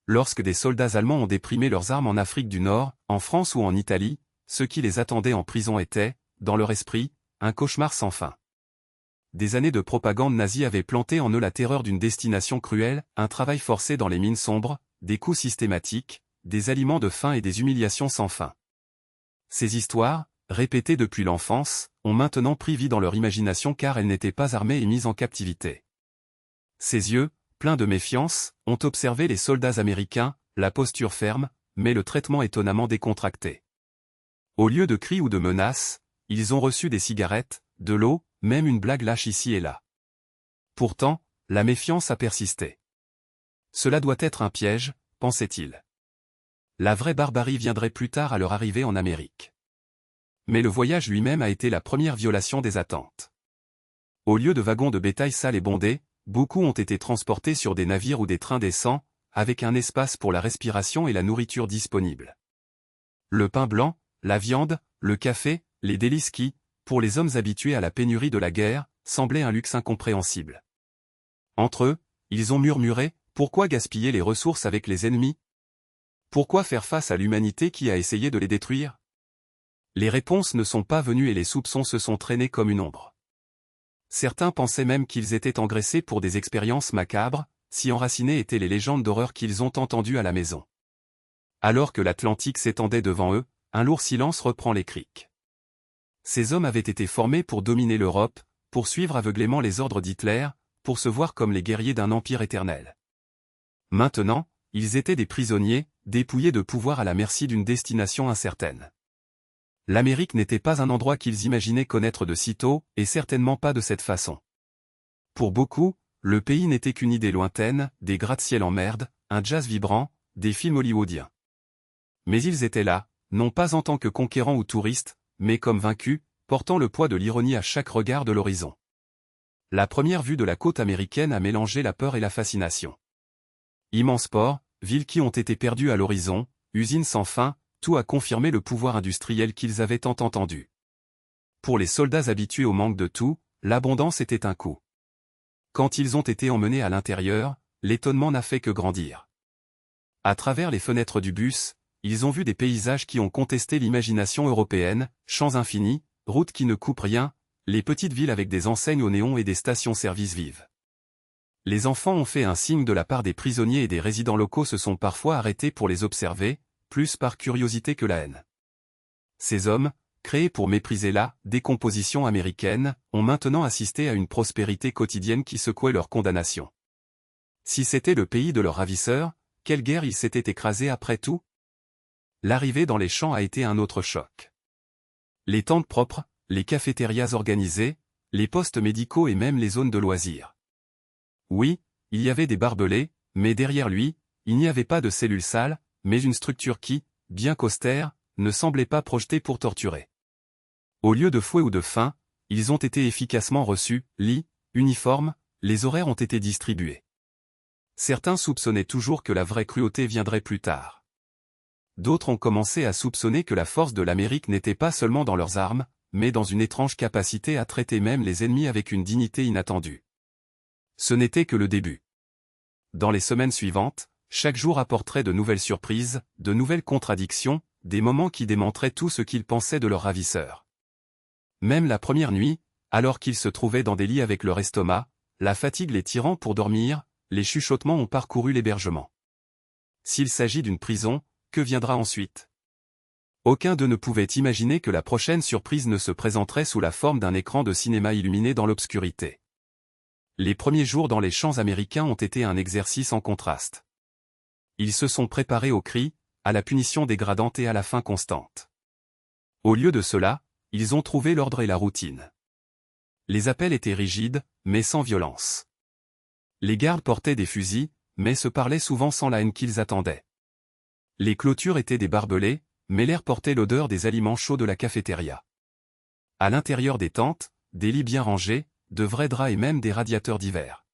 lorsque des soldats allemands ont déprimé leurs armes en Afrique du Nord, en France ou en Italie, ce qui les attendait en prison était, dans leur esprit, un cauchemar sans fin. Des années de propagande nazie avaient planté en eux la terreur d'une destination cruelle, un travail forcé dans les mines sombres, des coups systématiques, des aliments de faim et des humiliations sans fin. Ces histoires, répétées depuis l'enfance, ont maintenant pris vie dans leur imagination car elles n'étaient pas armées et mises en captivité. Ses yeux, pleins de méfiance, ont observé les soldats américains, la posture ferme, mais le traitement étonnamment décontracté. Au lieu de cris ou de menaces, ils ont reçu des cigarettes, de l'eau, même une blague lâche ici et là. Pourtant, la méfiance a persisté. Cela doit être un piège, pensait-il. La vraie barbarie viendrait plus tard à leur arrivée en Amérique. Mais le voyage lui-même a été la première violation des attentes. Au lieu de wagons de bétail sales et bondés, beaucoup ont été transportés sur des navires ou des trains décents, avec un espace pour la respiration et la nourriture disponible. Le pain blanc, la viande, le café, les délices qui, pour les hommes habitués à la pénurie de la guerre, semblaient un luxe incompréhensible. Entre eux, ils ont murmuré, pourquoi gaspiller les ressources avec les ennemis? Pourquoi faire face à l'humanité qui a essayé de les détruire? Les réponses ne sont pas venues et les soupçons se sont traînés comme une ombre. Certains pensaient même qu'ils étaient engraissés pour des expériences macabres, si enracinées étaient les légendes d'horreur qu'ils ont entendues à la maison. Alors que l'Atlantique s'étendait devant eux, un lourd silence reprend les criques. Ces hommes avaient été formés pour dominer l'Europe, pour suivre aveuglément les ordres d'Hitler, pour se voir comme les guerriers d'un empire éternel. Maintenant, ils étaient des prisonniers, dépouillés de pouvoir à la merci d'une destination incertaine. L'Amérique n'était pas un endroit qu'ils imaginaient connaître de sitôt, et certainement pas de cette façon. Pour beaucoup, le pays n'était qu'une idée lointaine, des gratte-ciel en merde, un jazz vibrant, des films hollywoodiens. Mais ils étaient là, non pas en tant que conquérants ou touristes, mais comme vaincus, portant le poids de l'ironie à chaque regard de l'horizon. La première vue de la côte américaine a mélangé la peur et la fascination. Immenses ports, villes qui ont été perdues à l'horizon, usines sans fin, tout a confirmé le pouvoir industriel qu'ils avaient tant entendu. Pour les soldats habitués au manque de tout, l'abondance était un coup. Quand ils ont été emmenés à l'intérieur, l'étonnement n'a fait que grandir. À travers les fenêtres du bus, ils ont vu des paysages qui ont contesté l'imagination européenne, champs infinis, routes qui ne coupent rien, les petites villes avec des enseignes au néon et des stations-service vives. Les enfants ont fait un signe de la part des prisonniers et des résidents locaux se sont parfois arrêtés pour les observer, plus par curiosité que la haine. Ces hommes, créés pour mépriser la décomposition américaine, ont maintenant assisté à une prospérité quotidienne qui secouait leur condamnation. Si c'était le pays de leurs ravisseurs, quelle guerre ils s'étaient écrasés après tout? L'arrivée dans les champs a été un autre choc. Les tentes propres, les cafétérias organisées, les postes médicaux et même les zones de loisirs. Oui, il y avait des barbelés, mais derrière lui, il n'y avait pas de cellules sales, mais une structure qui, bien qu'austère, ne semblait pas projetée pour torturer. Au lieu de fouet ou de faim, ils ont été efficacement reçus, lits, uniformes, les horaires ont été distribués. Certains soupçonnaient toujours que la vraie cruauté viendrait plus tard. D'autres ont commencé à soupçonner que la force de l'Amérique n'était pas seulement dans leurs armes, mais dans une étrange capacité à traiter même les ennemis avec une dignité inattendue. Ce n'était que le début. Dans les semaines suivantes, chaque jour apporterait de nouvelles surprises, de nouvelles contradictions, des moments qui démontraient tout ce qu'ils pensaient de leurs ravisseurs. Même la première nuit, alors qu'ils se trouvaient dans des lits avec leur estomac, la fatigue les tirant pour dormir, les chuchotements ont parcouru l'hébergement. S'il s'agit d'une prison, que viendra ensuite? Aucun d'eux ne pouvait imaginer que la prochaine surprise ne se présenterait sous la forme d'un écran de cinéma illuminé dans l'obscurité. Les premiers jours dans les champs américains ont été un exercice en contraste. Ils se sont préparés aux cris, à la punition dégradante et à la faim constante. Au lieu de cela, ils ont trouvé l'ordre et la routine. Les appels étaient rigides, mais sans violence. Les gardes portaient des fusils, mais se parlaient souvent sans la haine qu'ils attendaient. Les clôtures étaient des barbelés, mais l'air portait l'odeur des aliments chauds de la cafétéria. À l'intérieur des tentes, des lits bien rangés, de vrais draps et même des radiateurs d'hiver.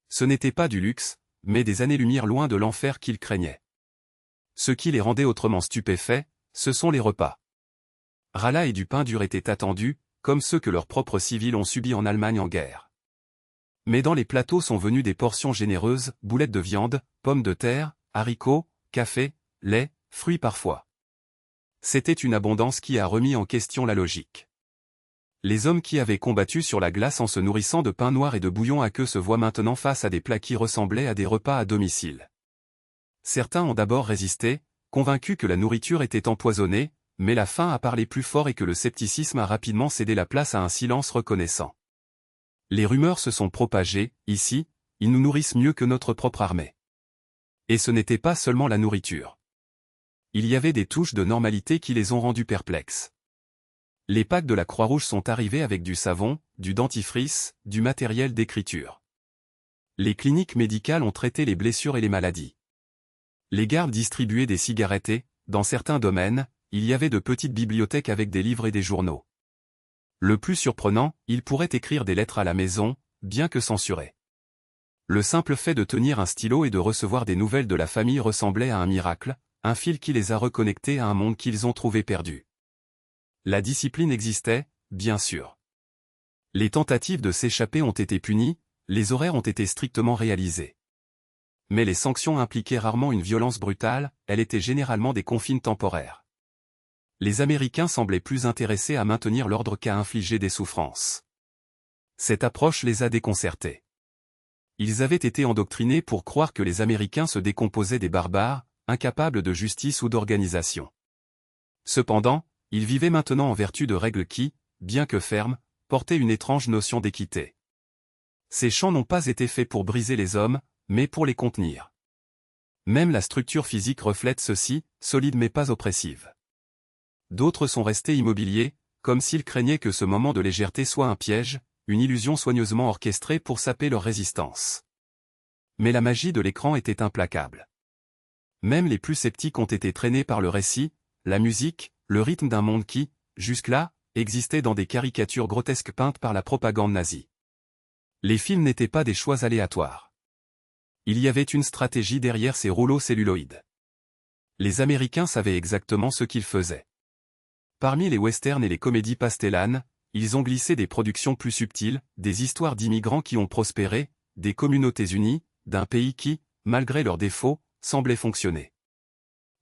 Ce n'était pas du luxe, mais des années-lumière loin de l'enfer qu'ils craignaient. Ce qui les rendait autrement stupéfaits, ce sont les repas. Rala et du pain dur étaient attendus, comme ceux que leurs propres civils ont subis en Allemagne en guerre. Mais dans les plateaux sont venues des portions généreuses, boulettes de viande, pommes de terre, haricots, café, lait, fruits parfois. C'était une abondance qui a remis en question la logique. Les hommes qui avaient combattu sur la glace en se nourrissant de pain noir et de bouillon à queue se voient maintenant face à des plats qui ressemblaient à des repas à domicile. Certains ont d'abord résisté, convaincus que la nourriture était empoisonnée, mais la faim a parlé plus fort et que le scepticisme a rapidement cédé la place à un silence reconnaissant. Les rumeurs se sont propagées, ici, ils nous nourrissent mieux que notre propre armée. Et ce n'était pas seulement la nourriture. Il y avait des touches de normalité qui les ont rendus perplexes. Les packs de la Croix-Rouge sont arrivés avec du savon, du dentifrice, du matériel d'écriture. Les cliniques médicales ont traité les blessures et les maladies. Les gardes distribuaient des cigarettes et, dans certains domaines, il y avait de petites bibliothèques avec des livres et des journaux. Le plus surprenant, ils pourraient écrire des lettres à la maison, bien que censurées. Le simple fait de tenir un stylo et de recevoir des nouvelles de la famille ressemblait à un miracle, un fil qui les a reconnectés à un monde qu'ils ont trouvé perdu. La discipline existait, bien sûr. Les tentatives de s'échapper ont été punies, les horaires ont été strictement réalisés. Mais les sanctions impliquaient rarement une violence brutale, elles étaient généralement des confines temporaires. Les Américains semblaient plus intéressés à maintenir l'ordre qu'à infliger des souffrances. Cette approche les a déconcertés. Ils avaient été endoctrinés pour croire que les Américains se décomposaient des barbares, incapables de justice ou d'organisation. Cependant, ils vivaient maintenant en vertu de règles qui, bien que fermes, portaient une étrange notion d'équité. Ces champs n'ont pas été faits pour briser les hommes, mais pour les contenir. Même la structure physique reflète ceci, solide mais pas oppressive. D'autres sont restés immobiliers, comme s'ils craignaient que ce moment de légèreté soit un piège, une illusion soigneusement orchestrée pour saper leur résistance. Mais la magie de l'écran était implacable. Même les plus sceptiques ont été traînés par le récit, la musique, le rythme d'un monde qui, jusque-là, existait dans des caricatures grotesques peintes par la propagande nazie. Les films n'étaient pas des choix aléatoires. Il y avait une stratégie derrière ces rouleaux celluloïdes. Les Américains savaient exactement ce qu'ils faisaient. Parmi les westerns et les comédies pastellanes, ils ont glissé des productions plus subtiles, des histoires d'immigrants qui ont prospéré, des communautés unies, d'un pays qui, malgré leurs défauts, semblait fonctionner.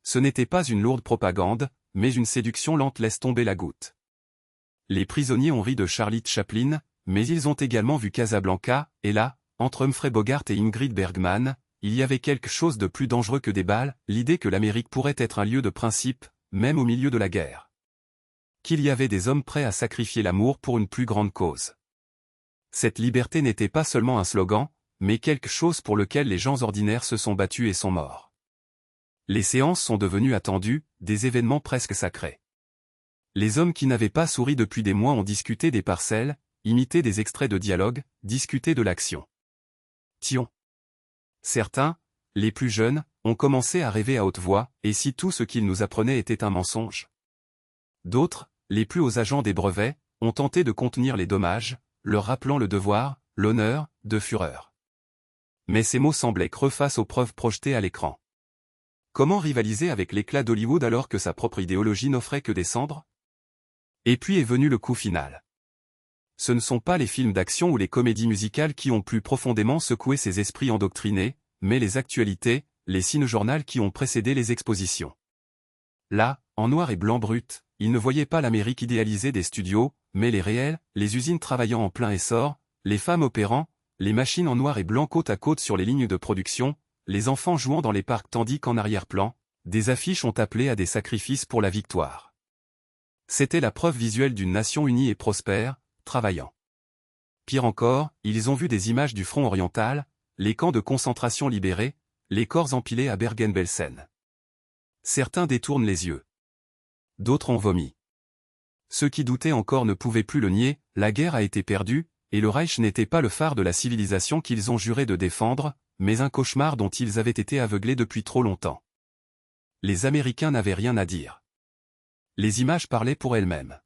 Ce n'était pas une lourde propagande, mais une séduction lente laisse tomber la goutte. Les prisonniers ont ri de Charlie Chaplin, mais ils ont également vu Casablanca, et là, entre Humphrey Bogart et Ingrid Bergman, il y avait quelque chose de plus dangereux que des balles, l'idée que l'Amérique pourrait être un lieu de principe, même au milieu de la guerre. Qu'il y avait des hommes prêts à sacrifier l'amour pour une plus grande cause. Cette liberté n'était pas seulement un slogan, mais quelque chose pour lequel les gens ordinaires se sont battus et sont morts. Les séances sont devenues attendues, des événements presque sacrés. Les hommes qui n'avaient pas souri depuis des mois ont discuté des parcelles, imité des extraits de dialogue, discuté de l'action. Tiens. Certains, les plus jeunes, ont commencé à rêver à haute voix, et si tout ce qu'ils nous apprenaient était un mensonge? D'autres, les plus hauts agents des brevets, ont tenté de contenir les dommages, leur rappelant le devoir, l'honneur, de fureur. Mais ces mots semblaient creux face aux preuves projetées à l'écran. Comment rivaliser avec l'éclat d'Hollywood alors que sa propre idéologie n'offrait que des cendres? Et puis est venu le coup final. Ce ne sont pas les films d'action ou les comédies musicales qui ont plus profondément secoué ces esprits endoctrinés, mais les actualités, les ciné-journaux qui ont précédé les expositions. Là, en noir et blanc brut, ils ne voyaient pas l'Amérique idéalisée des studios, mais les réels, les usines travaillant en plein essor, les femmes opérant, les machines en noir et blanc côte à côte sur les lignes de production, les enfants jouant dans les parcs tandis qu'en arrière-plan, des affiches ont appelé à des sacrifices pour la victoire. C'était la preuve visuelle d'une nation unie et prospère, travaillant. Pire encore, ils ont vu des images du front oriental, les camps de concentration libérés, les corps empilés à Bergen-Belsen. Certains détournent les yeux. D'autres ont vomi. Ceux qui doutaient encore ne pouvaient plus le nier, la guerre a été perdue, et le Reich n'était pas le phare de la civilisation qu'ils ont juré de défendre, mais un cauchemar dont ils avaient été aveuglés depuis trop longtemps. Les Américains n'avaient rien à dire. Les images parlaient pour elles-mêmes.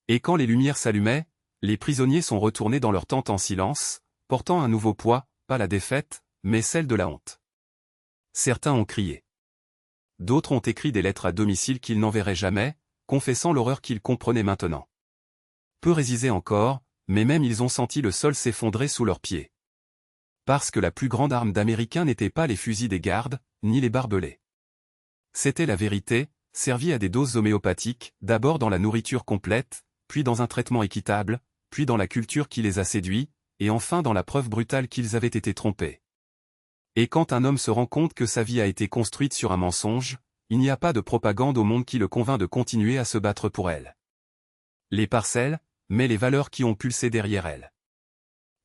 Et quand les lumières s'allumaient, les prisonniers sont retournés dans leur tente en silence, portant un nouveau poids, pas la défaite, mais celle de la honte. Certains ont crié. D'autres ont écrit des lettres à domicile qu'ils n'enverraient jamais, confessant l'horreur qu'ils comprenaient maintenant. Peu résisaient encore, mais même ils ont senti le sol s'effondrer sous leurs pieds. Parce que la plus grande arme d'Américains n'était pas les fusils des gardes, ni les barbelés. C'était la vérité, servie à des doses homéopathiques, d'abord dans la nourriture complète, puis dans un traitement équitable, puis dans la culture qui les a séduits, et enfin dans la preuve brutale qu'ils avaient été trompés. Et quand un homme se rend compte que sa vie a été construite sur un mensonge, il n'y a pas de propagande au monde qui le convainc de continuer à se battre pour elle. Les parcelles, mais les valeurs qui ont pulsé derrière elle.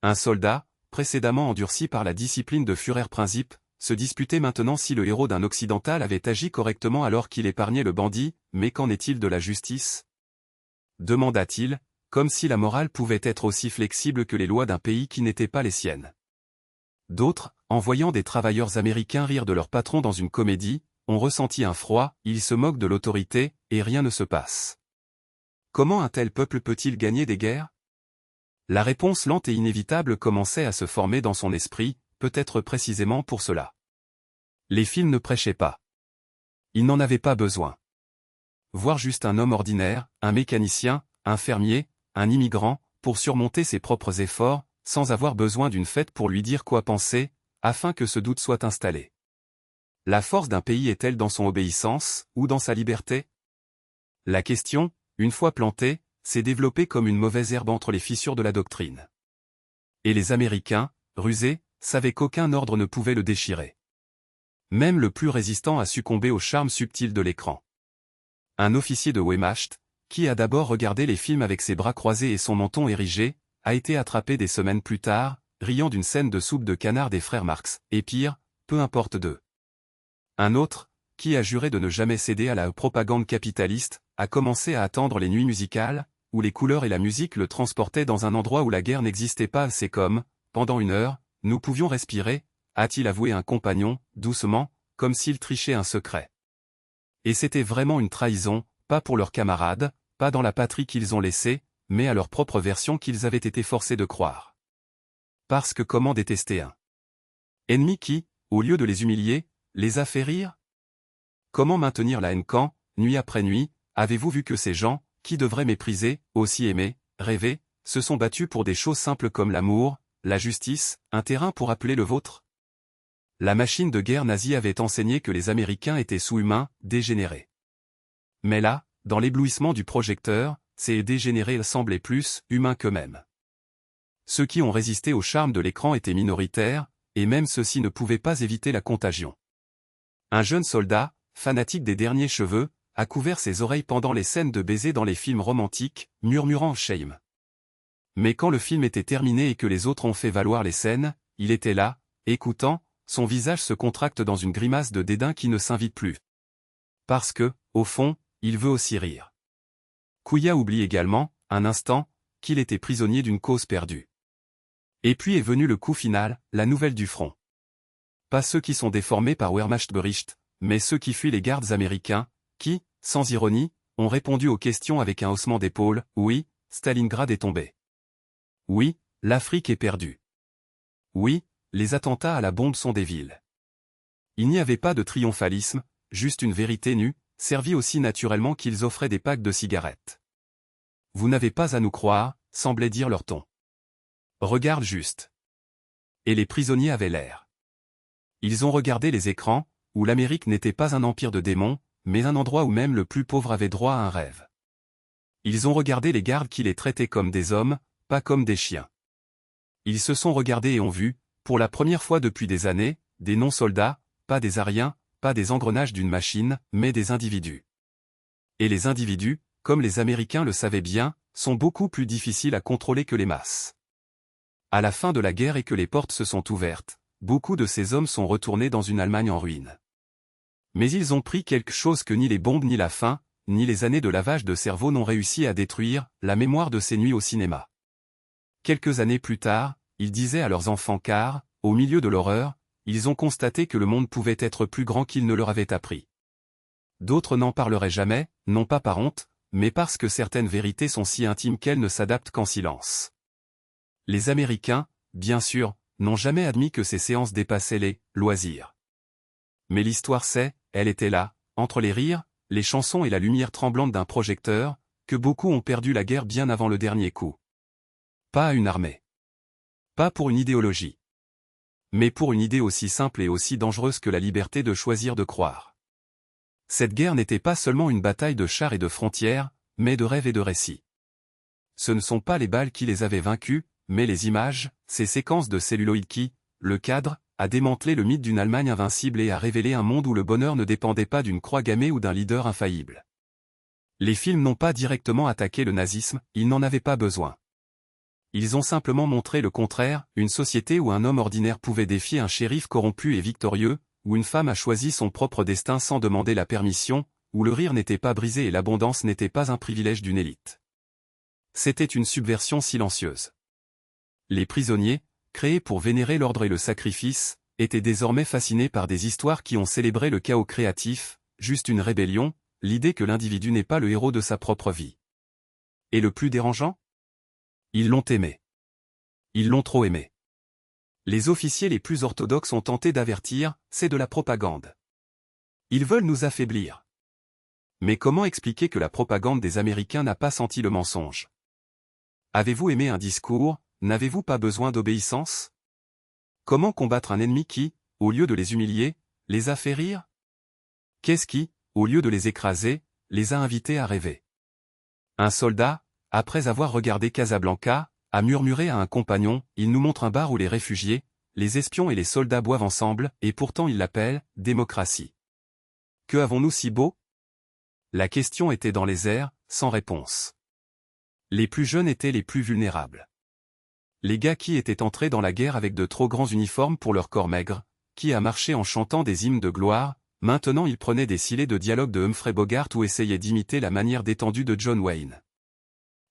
Un soldat, précédemment endurci par la discipline de Führerprinzip, se disputait maintenant si le héros d'un occidental avait agi correctement alors qu'il épargnait le bandit, mais qu'en est-il de la justice ? Demanda-t-il, comme si la morale pouvait être aussi flexible que les lois d'un pays qui n'étaient pas les siennes. D'autres, en voyant des travailleurs américains rire de leur patron dans une comédie, ont ressenti un froid, ils se moquent de l'autorité, et rien ne se passe. Comment un tel peuple peut-il gagner des guerres ? La réponse lente et inévitable commençait à se former dans son esprit, peut-être précisément pour cela. Les films ne prêchaient pas. Ils n'en avaient pas besoin. Voir juste un homme ordinaire, un mécanicien, un fermier, un immigrant, pour surmonter ses propres efforts, sans avoir besoin d'une fête pour lui dire quoi penser, afin que ce doute soit installé. La force d'un pays est-elle dans son obéissance, ou dans sa liberté ? La question, une fois plantée, s'est développée comme une mauvaise herbe entre les fissures de la doctrine. Et les Américains, rusés, savaient qu'aucun ordre ne pouvait le déchirer. Même le plus résistant a succombé au charme subtil de l'écran. Un officier de Wehrmacht, qui a d'abord regardé les films avec ses bras croisés et son menton érigé, a été attrapé des semaines plus tard, riant d'une scène de soupe de canard des frères Marx, et pire, peu importe d'eux. Un autre, qui a juré de ne jamais céder à la propagande capitaliste, a commencé à attendre les nuits musicales, où les couleurs et la musique le transportaient dans un endroit où la guerre n'existait pas. C'est comme, pendant une heure, nous pouvions respirer, a-t-il avoué un compagnon, doucement, comme s'il trichait un secret. Et c'était vraiment une trahison, pas pour leurs camarades, pas dans la patrie qu'ils ont laissée, mais à leur propre version qu'ils avaient été forcés de croire. Parce que comment détester un ennemi qui, au lieu de les humilier, les a fait rire ? Comment maintenir la haine quand, nuit après nuit, avez-vous vu que ces gens, qui devraient mépriser, aussi aimer, rêver, se sont battus pour des choses simples comme l'amour, la justice, un terrain pour appeler le vôtre ? La machine de guerre nazie avait enseigné que les Américains étaient sous-humains, dégénérés. Mais là, dans l'éblouissement du projecteur, ces dégénérés semblaient plus humains qu'eux-mêmes. Ceux qui ont résisté au charme de l'écran étaient minoritaires, et même ceux-ci ne pouvaient pas éviter la contagion. Un jeune soldat, fanatique des derniers cheveux, a couvert ses oreilles pendant les scènes de baisers dans les films romantiques, murmurant « shame ». Mais quand le film était terminé et que les autres ont fait valoir les scènes, il était là, écoutant, son visage se contracte dans une grimace de dédain qui ne s'invite plus. Parce que, au fond, il veut aussi rire. Kouya oublie également, un instant, qu'il était prisonnier d'une cause perdue. Et puis est venu le coup final, la nouvelle du front. Pas ceux qui sont déformés par Wehrmachtbericht, mais ceux qui fuient les gardes américains, qui, sans ironie, ont répondu aux questions avec un haussement d'épaule, oui, Stalingrad est tombé. Oui, l'Afrique est perdue. Oui, les attentats à la bombe sont des villes. Il n'y avait pas de triomphalisme, juste une vérité nue, servie aussi naturellement qu'ils offraient des packs de cigarettes. Vous n'avez pas à nous croire, semblait dire leur ton. Regarde juste. Et les prisonniers avaient l'air. Ils ont regardé les écrans, où l'Amérique n'était pas un empire de démons, mais un endroit où même le plus pauvre avait droit à un rêve. Ils ont regardé les gardes qui les traitaient comme des hommes, pas comme des chiens. Ils se sont regardés et ont vu, pour la première fois depuis des années, des non-soldats, pas des ariens, pas des engrenages d'une machine, mais des individus. Et les individus, comme les Américains le savaient bien, sont beaucoup plus difficiles à contrôler que les masses. À la fin de la guerre et que les portes se sont ouvertes, beaucoup de ces hommes sont retournés dans une Allemagne en ruine. Mais ils ont pris quelque chose que ni les bombes ni la faim, ni les années de lavage de cerveau n'ont réussi à détruire, la mémoire de ces nuits au cinéma. Quelques années plus tard, ils disaient à leurs enfants car, au milieu de l'horreur, ils ont constaté que le monde pouvait être plus grand qu'ils ne leur avaient appris. D'autres n'en parleraient jamais, non pas par honte, mais parce que certaines vérités sont si intimes qu'elles ne s'adaptent qu'en silence. Les Américains, bien sûr, n'ont jamais admis que ces séances dépassaient les loisirs. Mais l'histoire sait, elle était là, entre les rires, les chansons et la lumière tremblante d'un projecteur, que beaucoup ont perdu la guerre bien avant le dernier coup. Pas à une armée. Pas pour une idéologie. Mais pour une idée aussi simple et aussi dangereuse que la liberté de choisir de croire. Cette guerre n'était pas seulement une bataille de chars et de frontières, mais de rêves et de récits. Ce ne sont pas les balles qui les avaient vaincus, mais les images, ces séquences de celluloïd qui, le cadre, a démantelé le mythe d'une Allemagne invincible et a révélé un monde où le bonheur ne dépendait pas d'une croix gammée ou d'un leader infaillible. Les films n'ont pas directement attaqué le nazisme, ils n'en avaient pas besoin. Ils ont simplement montré le contraire, une société où un homme ordinaire pouvait défier un shérif corrompu et victorieux, où une femme a choisi son propre destin sans demander la permission, où le rire n'était pas brisé et l'abondance n'était pas un privilège d'une élite. C'était une subversion silencieuse. Les prisonniers, créés pour vénérer l'ordre et le sacrifice, étaient désormais fascinés par des histoires qui ont célébré le chaos créatif, juste une rébellion, l'idée que l'individu n'est pas le héros de sa propre vie. Et le plus dérangeant ? Ils l'ont aimé. Ils l'ont trop aimé. Les officiers les plus orthodoxes ont tenté d'avertir, c'est de la propagande. Ils veulent nous affaiblir. Mais comment expliquer que la propagande des Américains n'a pas senti le mensonge ? Avez-vous aimé un discours, n'avez-vous pas besoin d'obéissance ? Comment combattre un ennemi qui, au lieu de les humilier, les a fait rire ? Qu'est-ce qui, au lieu de les écraser, les a invités à rêver ? Un soldat, après avoir regardé Casablanca, a murmuré à un compagnon, il nous montre un bar où les réfugiés, les espions et les soldats boivent ensemble, et pourtant il l'appelle « démocratie ». Que avons-nous si beau ? La question était dans les airs, sans réponse. Les plus jeunes étaient les plus vulnérables. Les gars qui étaient entrés dans la guerre avec de trop grands uniformes pour leur corps maigre, qui a marché en chantant des hymnes de gloire, maintenant ils prenaient des silets de dialogue de Humphrey Bogart ou essayaient d'imiter la manière détendue de John Wayne.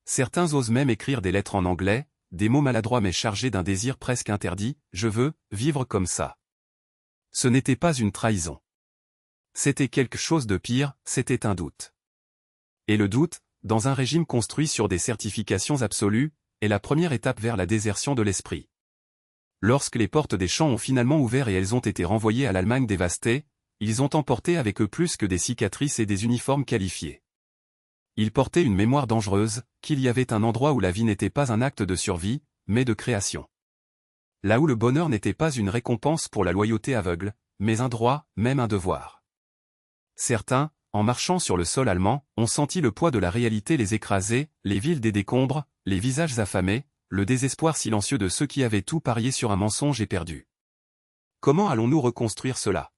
Certains osent même écrire des lettres en anglais, des mots maladroits mais chargés d'un désir presque interdit, « Je veux vivre comme ça ». Ce n'était pas une trahison. C'était quelque chose de pire, c'était un doute. Et le doute, dans un régime construit sur des certifications absolues, est la première étape vers la désertion de l'esprit. Lorsque les portes des champs ont finalement ouvert et elles ont été renvoyées à l'Allemagne dévastée, ils ont emporté avec eux plus que des cicatrices et des uniformes qualifiés. Ils portaient une mémoire dangereuse, qu'il y avait un endroit où la vie n'était pas un acte de survie, mais de création. Là où le bonheur n'était pas une récompense pour la loyauté aveugle, mais un droit, même un devoir. Certains, en marchant sur le sol allemand, ont senti le poids de la réalité les écraser, les villes des décombres, les visages affamés, le désespoir silencieux de ceux qui avaient tout parié sur un mensonge et perdu. Comment allons-nous reconstruire cela ?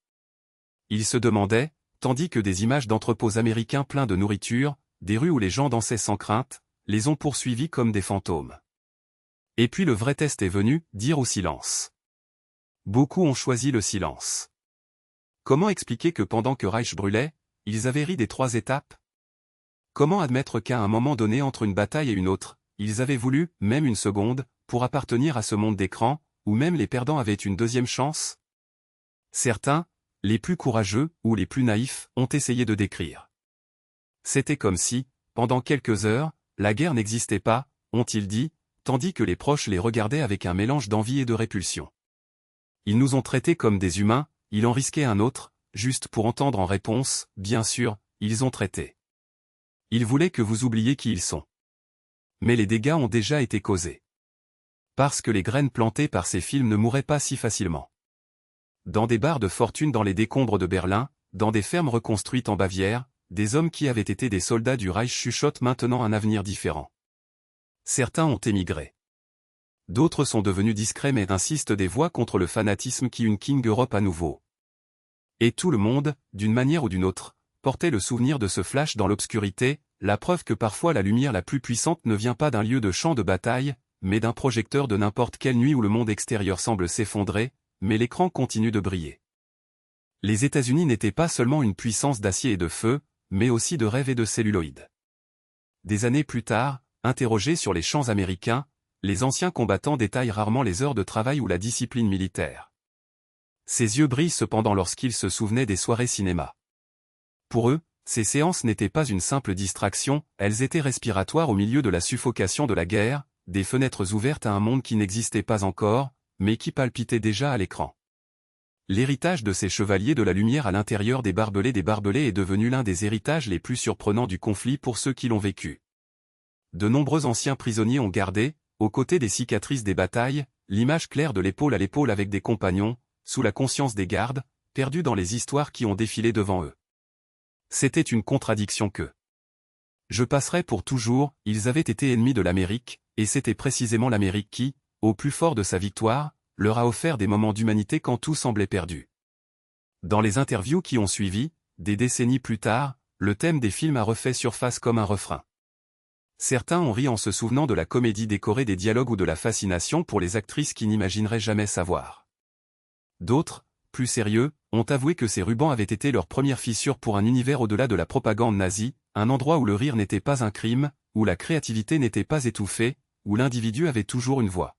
Ils se demandaient, tandis que des images d'entrepôts américains pleins de nourriture, des rues où les gens dansaient sans crainte, les ont poursuivis comme des fantômes. Et puis le vrai test est venu, dire au silence. Beaucoup ont choisi le silence. Comment expliquer que pendant que Reich brûlait, ils avaient ri des 3 étapes ? Comment admettre qu'à un moment donné entre une bataille et une autre, ils avaient voulu, même une seconde, pour appartenir à ce monde d'écran, où même les perdants avaient une deuxième chance ? Certains, les plus courageux, ou les plus naïfs, ont essayé de décrire. C'était comme si, pendant quelques heures, la guerre n'existait pas, ont-ils dit, tandis que les proches les regardaient avec un mélange d'envie et de répulsion. Ils nous ont traités comme des humains, ils en risquaient un autre, juste pour entendre en réponse, bien sûr, ils ont traité. Ils voulaient que vous oubliez qui ils sont. Mais les dégâts ont déjà été causés. Parce que les graines plantées par ces films ne mouraient pas si facilement. Dans des bars de fortune dans les décombres de Berlin, dans des fermes reconstruites en Bavière, des hommes qui avaient été des soldats du Reich chuchotent maintenant un avenir différent. Certains ont émigré. D'autres sont devenus discrets mais insistent des voix contre le fanatisme qui une King Europe à nouveau. Et tout le monde, d'une manière ou d'une autre, portait le souvenir de ce flash dans l'obscurité, la preuve que parfois la lumière la plus puissante ne vient pas d'un lieu de champ de bataille, mais d'un projecteur de n'importe quelle nuit où le monde extérieur semble s'effondrer, mais l'écran continue de briller. Les États-Unis n'étaient pas seulement une puissance d'acier et de feu, mais aussi de rêve et de celluloïd. Des années plus tard, interrogés sur les champs américains, les anciens combattants détaillent rarement les heures de travail ou la discipline militaire. Ses yeux brillent cependant lorsqu'ils se souvenaient des soirées cinéma. Pour eux, ces séances n'étaient pas une simple distraction, elles étaient respiratoires au milieu de la suffocation de la guerre, des fenêtres ouvertes à un monde qui n'existait pas encore, mais qui palpitait déjà à l'écran. L'héritage de ces chevaliers de la lumière à l'intérieur des barbelés est devenu l'un des héritages les plus surprenants du conflit pour ceux qui l'ont vécu. De nombreux anciens prisonniers ont gardé, aux côtés des cicatrices des batailles, l'image claire de l'épaule à l'épaule avec des compagnons, sous la conscience des gardes, perdus dans les histoires qui ont défilé devant eux. C'était une contradiction que je passerai pour toujours, ils avaient été ennemis de l'Amérique, et c'était précisément l'Amérique qui, au plus fort de sa victoire, leur a offert des moments d'humanité quand tout semblait perdu. Dans les interviews qui ont suivi, des décennies plus tard, le thème des films a refait surface comme un refrain. Certains ont ri en se souvenant de la comédie décorée des dialogues ou de la fascination pour les actrices qui n'imagineraient jamais savoir. D'autres, plus sérieux, ont avoué que ces rubans avaient été leur première fissure pour un univers au-delà de la propagande nazie, un endroit où le rire n'était pas un crime, où la créativité n'était pas étouffée, où l'individu avait toujours une voix.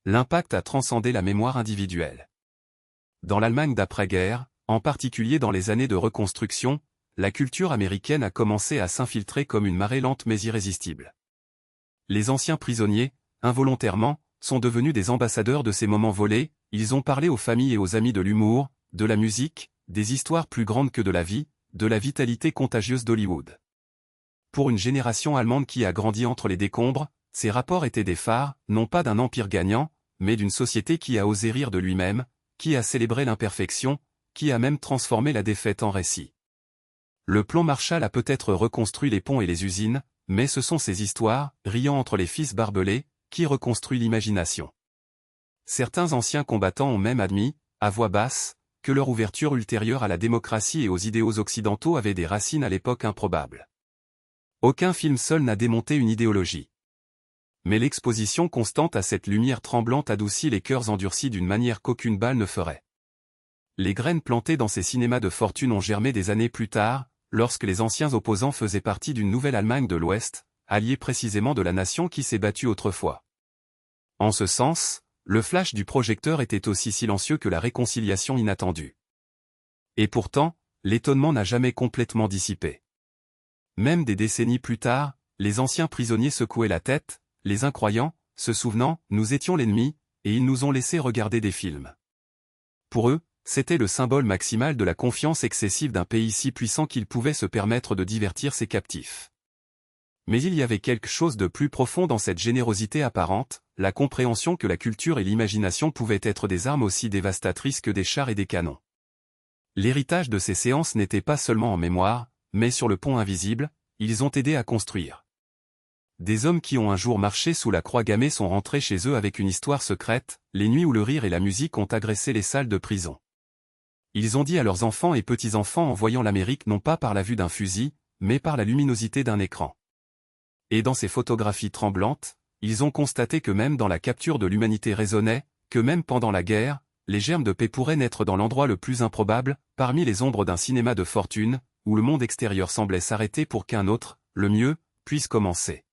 L'impact a transcendé la mémoire individuelle. Dans l'Allemagne d'après-guerre, en particulier dans les années de reconstruction, la culture américaine a commencé à s'infiltrer comme une marée lente mais irrésistible. Les anciens prisonniers, involontairement, sont devenus des ambassadeurs de ces moments volés, ils ont parlé aux familles et aux amis de l'humour, de la musique, des histoires plus grandes que de la vie, de la vitalité contagieuse d'Hollywood. Pour une génération allemande qui a grandi entre les décombres, ces rapports étaient des phares, non pas d'un empire gagnant, mais d'une société qui a osé rire de lui-même, qui a célébré l'imperfection, qui a même transformé la défaite en récit. Le plan Marshall a peut-être reconstruit les ponts et les usines, mais ce sont ces histoires, riant entre les fils barbelés, qui reconstruit l'imagination. Certains anciens combattants ont même admis, à voix basse, que leur ouverture ultérieure à la démocratie et aux idéaux occidentaux avait des racines à l'époque improbables. Aucun film seul n'a démonté une idéologie. Mais l'exposition constante à cette lumière tremblante adoucit les cœurs endurcis d'une manière qu'aucune balle ne ferait. Les graines plantées dans ces cinémas de fortune ont germé des années plus tard, lorsque les anciens opposants faisaient partie d'une nouvelle Allemagne de l'Ouest, alliée précisément de la nation qui s'est battue autrefois. En ce sens, le flash du projecteur était aussi silencieux que la réconciliation inattendue. Et pourtant, l'étonnement n'a jamais complètement dissipé. Même des décennies plus tard, les anciens prisonniers secouaient la tête, les incroyants, se souvenant, nous étions l'ennemi, et ils nous ont laissé regarder des films. Pour eux, c'était le symbole maximal de la confiance excessive d'un pays si puissant qu'il pouvait se permettre de divertir ses captifs. Mais il y avait quelque chose de plus profond dans cette générosité apparente, la compréhension que la culture et l'imagination pouvaient être des armes aussi dévastatrices que des chars et des canons. L'héritage de ces séances n'était pas seulement en mémoire, mais sur le pont invisible, ils ont aidé à construire. Des hommes qui ont un jour marché sous la croix gammée sont rentrés chez eux avec une histoire secrète, les nuits où le rire et la musique ont agressé les salles de prison. Ils ont dit à leurs enfants et petits-enfants en voyant l'Amérique non pas par la vue d'un fusil, mais par la luminosité d'un écran. Et dans ces photographies tremblantes, ils ont constaté que même dans la capture de l'humanité résonnait, que même pendant la guerre, les germes de paix pourraient naître dans l'endroit le plus improbable, parmi les ombres d'un cinéma de fortune, où le monde extérieur semblait s'arrêter pour qu'un autre, le mieux, puisse commencer.